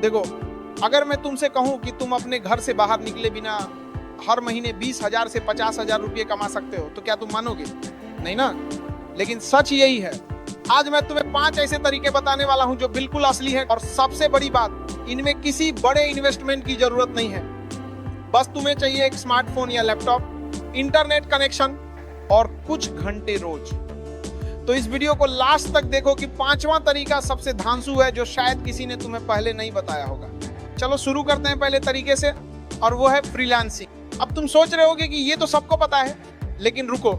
देखो, अगर मैं तुमसे कहूं कि तुम अपने घर से बाहर निकले बिना हर महीने 20,000 से 50,000 रुपये कमा सकते हो, तो क्या तुम मानोगे? नहीं ना। लेकिन सच यही है। आज मैं तुम्हें 5 ऐसे तरीके बताने वाला हूं जो बिल्कुल असली है, और सबसे बड़ी बात, इनमें किसी बड़े इन्वेस्टमेंट की जरूरत नहीं है। बस तुम्हें चाहिए एक स्मार्टफोन या लैपटॉप, इंटरनेट कनेक्शन और कुछ घंटे रोज। तो इस वीडियो को लास्ट तक देखो कि 5वां तरीका सबसे धांसू है, जो शायद किसी ने तुम्हें पहले नहीं बताया होगा। चलो शुरू करते हैं पहले तरीके से, और वो है फ्रीलांसिंग। अब तुम सोच रहे होगे कि ये तो सबको पता है, लेकिन रुको,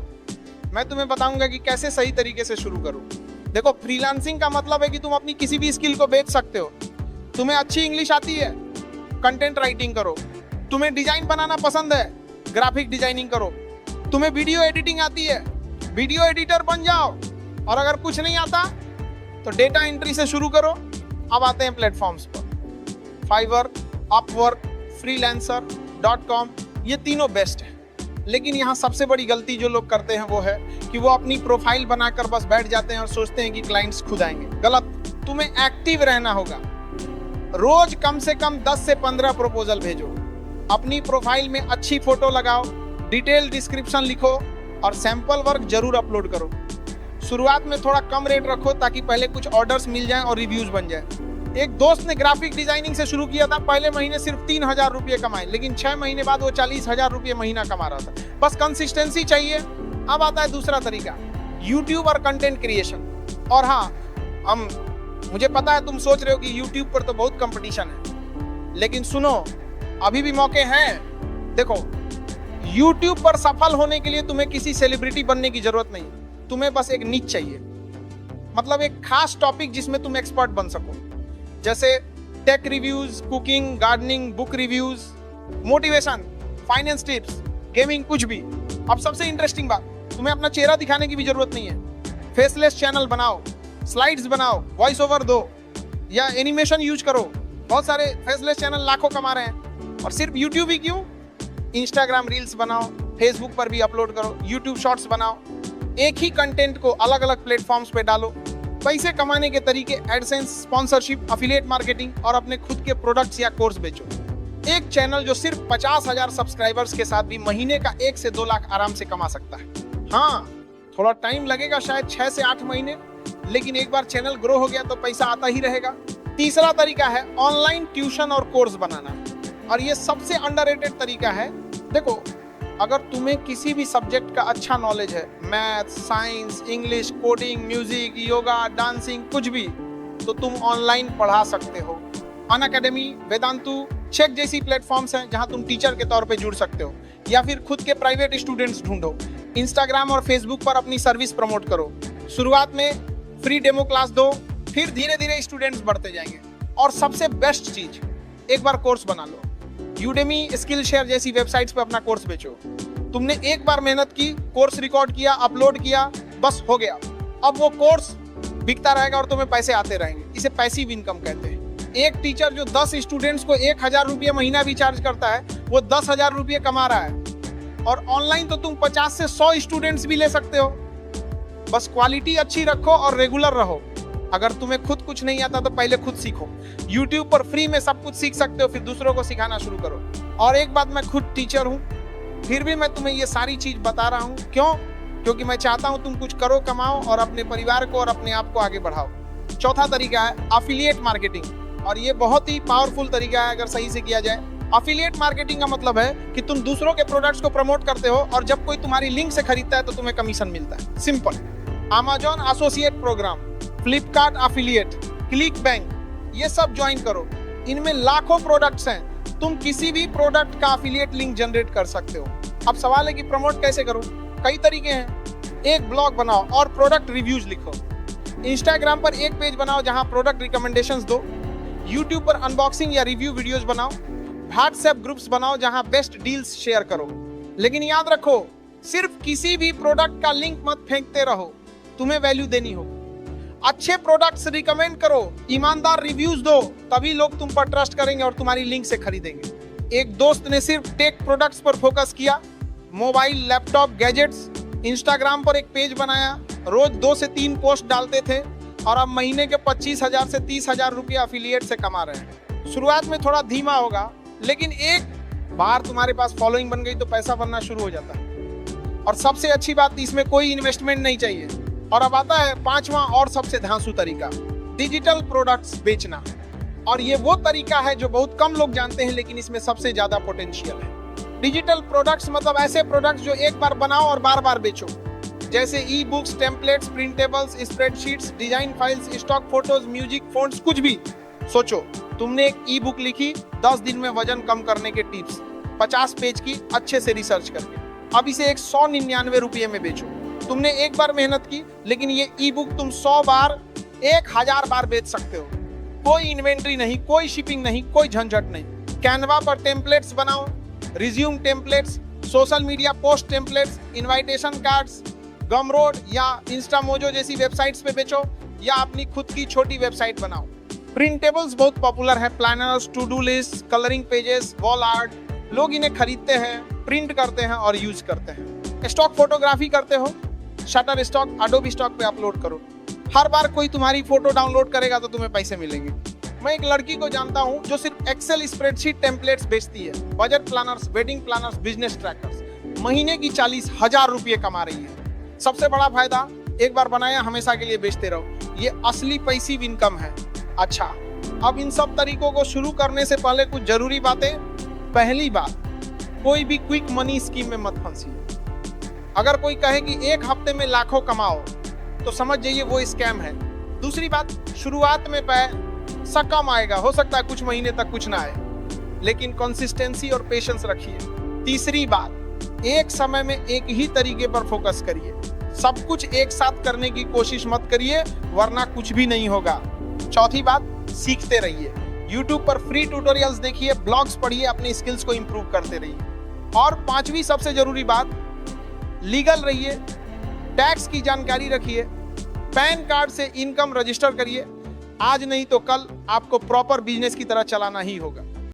मैं तुम्हें बताऊंगा कि कैसे सही तरीके से शुरू करो। देखो, फ्रीलांसिंग का मतलब है कि तुम अपनी किसी भी स्किल को बेच सकते हो। तुम्हें अच्छी इंग्लिश आती है, कंटेंट राइटिंग करो। तुम्हें डिजाइन बनाना पसंद है, ग्राफिक डिजाइनिंग करो। तुम्हें वीडियो एडिटिंग आती है, वीडियो एडिटर बन जाओ। और अगर कुछ नहीं आता तो डेटा एंट्री से शुरू करो। अब आते हैं प्लेटफॉर्म्स पर। फाइवर, अपवर्क, freelancer.com, ये तीनों बेस्ट है। लेकिन यहाँ सबसे बड़ी गलती जो लोग करते हैं वो है कि वो अपनी प्रोफाइल बनाकर बस बैठ जाते हैं और सोचते हैं कि क्लाइंट्स खुद आएंगे। गलत। तुम्हें एक्टिव रहना होगा। रोज कम से कम 10 से 15 प्रपोजल भेजो। अपनी प्रोफाइल में अच्छी फोटो लगाओ, डिटेल डिस्क्रिप्शन लिखो और सैंपल वर्क जरूर अपलोड करो। शुरुआत में थोड़ा कम रेट रखो ताकि पहले कुछ ऑर्डर्स मिल जाएं और रिव्यूज बन जाए। एक दोस्त ने ग्राफिक डिजाइनिंग से शुरू किया था। पहले महीने सिर्फ 3,000 रुपये कमाए, लेकिन 6 महीने बाद वो 40,000 रुपये महीना कमा रहा था। बस कंसिस्टेंसी चाहिए। अब आता है दूसरा तरीका, यूट्यूब और कंटेंट क्रिएशन। और हाँ, मुझे पता है तुम सोच रहे हो कि यूट्यूब पर तो बहुत कंपटीशन है, लेकिन सुनो, अभी भी मौके हैं। देखो, यूट्यूब पर सफल होने के लिए तुम्हें किसी सेलिब्रिटी बनने की जरूरत नहीं। तुम्हें बस एक निच चाहिए, मतलब एक खास टॉपिक जिसमें तुम एक्सपर्ट बन सको। जैसे tech reviews, cooking, gardening, book reviews, motivation, finance tips, gaming, कुछ भी। अब सबसे इंटरेस्टिंग बात, तुम्हें अपना चेहरा दिखाने की भी जरूरत नहीं है। फेसलेस चैनल बनाओ, स्लाइड्स बनाओ, वॉइस ओवर दो या एनिमेशन यूज करो। बहुत सारे फेसलेस चैनल लाखों कमा रहे हैं। और सिर्फ यूट्यूब ही क्यों, इंस्टाग्राम रील्स बनाओ, फेसबुक पर भी अपलोड करो, यूट्यूब शॉर्ट्स बनाओ। एक ही कंटेंट को अलग अलग प्लेटफॉर्म्स पे डालो। पैसे कमाने के तरीके, एडसेंस, स्पॉन्सरशिप, अफिलिएट मार्केटिंग और अपने खुद के प्रोडक्ट्स या कोर्स बेचो। एक चैनल जो सिर्फ 50,000 सब्सक्राइबर्स के साथ भी महीने का 1 से 2 लाख आराम से कमा सकता है। हाँ, थोड़ा टाइम लगेगा, शायद 6 से 8 महीने, लेकिन एक बार चैनल ग्रो हो गया तो पैसा आता ही रहेगा। तीसरा तरीका है ऑनलाइन ट्यूशन और कोर्स बनाना, और ये सबसे अंडररेटेड तरीका है। देखो, अगर तुम्हें किसी भी सब्जेक्ट का अच्छा नॉलेज है, math, science, English, coding, music, yoga, dancing, कुछ भी, तो तुम ऑनलाइन पढ़ा सकते हो। अनअकैडमी, वेदांतु, चेक जैसी प्लेटफॉर्म्स हैं जहां तुम टीचर के तौर पे जुड़ सकते हो, या फिर खुद के प्राइवेट स्टूडेंट्स ढूंढो। इंस्टाग्राम और फेसबुक पर अपनी सर्विस प्रमोट करो। शुरुआत में फ्री डेमो क्लास दो, फिर धीरे धीरे स्टूडेंट्स बढ़ते जाएंगे। और सबसे बेस्ट चीज, एक बार कोर्स बना लो। यूडेमी, स्किल शेयर जैसी वेबसाइट्स पे अपना कोर्स बेचो। तुमने एक बार मेहनत की, कोर्स रिकॉर्ड किया, अपलोड किया, बस हो गया। अब वो कोर्स बिकता रहेगा और तुम्हें पैसे आते रहेंगे। इसे पैसिव इनकम कहते हैं। एक टीचर जो 10 स्टूडेंट्स को 1,000 रुपये महीना भी चार्ज करता है, वो 10,000 रुपये कमा रहा है। और ऑनलाइन तो तुम 50 से 100 स्टूडेंट्स भी ले सकते हो। बस क्वालिटी अच्छी रखो और रेगुलर रहो। अगर तुम्हें खुद कुछ नहीं आता तो पहले खुद सीखो। YouTube पर फ्री में सब कुछ सीख सकते हो, फिर दूसरों को सिखाना शुरू करो। और एक बात, मैं खुद टीचर हूँ, फिर भी मैं तुम्हें ये सारी चीज बता रहा हूँ। क्यों? क्योंकि मैं चाहता हूँ तुम कुछ करो, कमाओ और अपने परिवार को और अपने आप को आगे बढ़ाओ। चौथा तरीका है अफिलिएट मार्केटिंग, और ये बहुत ही पावरफुल तरीका है अगर सही से किया जाए। अफिलिएट मार्केटिंग का मतलब है कि तुम दूसरों के प्रोडक्ट्स को प्रमोट करते हो, और जब कोई तुम्हारी लिंक से खरीदता है तो तुम्हें कमीशन मिलता है। Simple. Amazon associate program, Flipkart affiliate, ClickBank, ये सब ज्वाइन करो। इनमें लाखों प्रोडक्ट्स हैं। तुम किसी भी प्रोडक्ट का अफिलिएट लिंक जनरेट कर सकते हो। अब सवाल है कि प्रमोट कैसे करो? कई तरीके हैं। एक ब्लॉग बनाओ और प्रोडक्ट रिव्यूज लिखो। इंस्टाग्राम पर एक पेज बनाओ जहां प्रोडक्ट रिकमेंडेशंस दो। यूट्यूब पर अनबॉक्सिंग या रिव्यू वीडियोस बनाओ। व्हाट्सएप ग्रुप्स बनाओ जहां बेस्ट डील्स शेयर करो। लेकिन याद रखो, सिर्फ किसी भी प्रोडक्ट का लिंक मत फेंकते रहो, तुम्हें वैल्यू देनी हो। अच्छे प्रोडक्ट्स रिकमेंड करो, ईमानदार रिव्यूज दो, तभी लोग तुम पर ट्रस्ट करेंगे और तुम्हारी लिंक से खरीदेंगे। एक दोस्त ने सिर्फ टेक प्रोडक्ट्स पर फोकस किया, मोबाइल, लैपटॉप, गैजेट्स। इंस्टाग्राम पर एक पेज बनाया, रोज 2 से 3 पोस्ट डालते थे और अब महीने के 25,000 से 30,000 रुपये अफिलिएट से कमा रहे हैं। शुरुआत में थोड़ा धीमा होगा, लेकिन एक बार तुम्हारे पास फॉलोइंग बन गई तो पैसा बनना शुरू हो जाता है। और सबसे अच्छी बात, इसमें कोई इन्वेस्टमेंट नहीं चाहिए। और अब आता है पांचवा और सबसे धांसू तरीका, डिजिटल प्रोडक्ट्स बेचना। और ये वो तरीका है जो बहुत कम लोग जानते हैं, लेकिन इसमें सबसे ज्यादा पोटेंशियल है। डिजिटल प्रोडक्ट्स मतलब ऐसे प्रोडक्ट्स जो एक बार बनाओ और बार बार बेचो, जैसे e books, templates, printables, spreadsheets, design files, stock photos, music, fonts, कुछ भी। सोचो, तुमने एक ई बुक लिखी 10 दिन में वजन कम करने के टिप्स, 50 पेज की अच्छे से रिसर्च करके। अब इसे 199 रुपये में बेचो। तुमने एक बार मेहनत की, लेकिन ये ई बुक तुम 100 बार, 1000 बार बेच सकते हो। कोई इन्वेंट्री नहीं, कोई शिपिंग नहीं, कोई झंझट नहीं। कैनवा पर टेम्पलेट्स बनाओ, resume templates, social media post templates, invitation cards, Gumroad या इंस्टामोजो जैसी वेबसाइट्स पे बेचो, या अपनी खुद की छोटी वेबसाइट बनाओ। प्रिंटेबल्स बहुत पॉपुलर है, planners, to do list, colouring pages, wall art. लोग इन्हें खरीदते हैं, प्रिंट करते हैं और यूज करते हैं। स्टॉक फोटोग्राफी करते हो, शटर स्टॉक, एडोबी स्टॉक पे अपलोड करो। हर बार कोई तुम्हारी फोटो डाउनलोड करेगा तो तुम्हें पैसे मिलेंगे। मैं एक लड़की को जानता हूं जो सिर्फ एक्सेल स्प्रेडशीट टेम्पलेट्स बेचती है, budget planners, wedding planners, business trackers. महीने की 40,000 रुपये कमा रही है। सबसे बड़ा फायदा, एक बार बनाया हमेशा के लिए बेचते रहो। ये असली पैसिव इनकम है। अच्छा, अब इन सब तरीकों को शुरू करने से पहले कुछ जरूरी बातें। पहली बात, कोई भी क्विक मनी स्कीम में मत फंसिए। अगर कोई कहे कि एक हफ्ते में लाखों कमाओ, तो समझ जाइए वो स्कैम है। दूसरी बात, शुरुआत में पैसा कम आएगा, हो सकता है कुछ महीने तक कुछ ना आए, लेकिन कंसिस्टेंसी और पेशेंस रखिए। तीसरी बात, एक समय में एक ही तरीके पर फोकस करिए। सब कुछ एक साथ करने की कोशिश मत करिए, वरना कुछ भी नहीं होगा। चौथी बात, सीखते रहिए। YouTube पर फ्री ट्यूटोरियल्स देखिए, ब्लॉग्स पढ़िए, अपने स्किल्स को इंप्रूव करते रहिए। और पांचवी सबसे जरूरी बात, लीगल रहिए, टैक्स की जानकारी रखिए, पैन कार्ड से इनकम रजिस्टर करिए। आज नहीं तो कल आपको प्रॉपर बिजनेस की तरह चलाना ही होगा।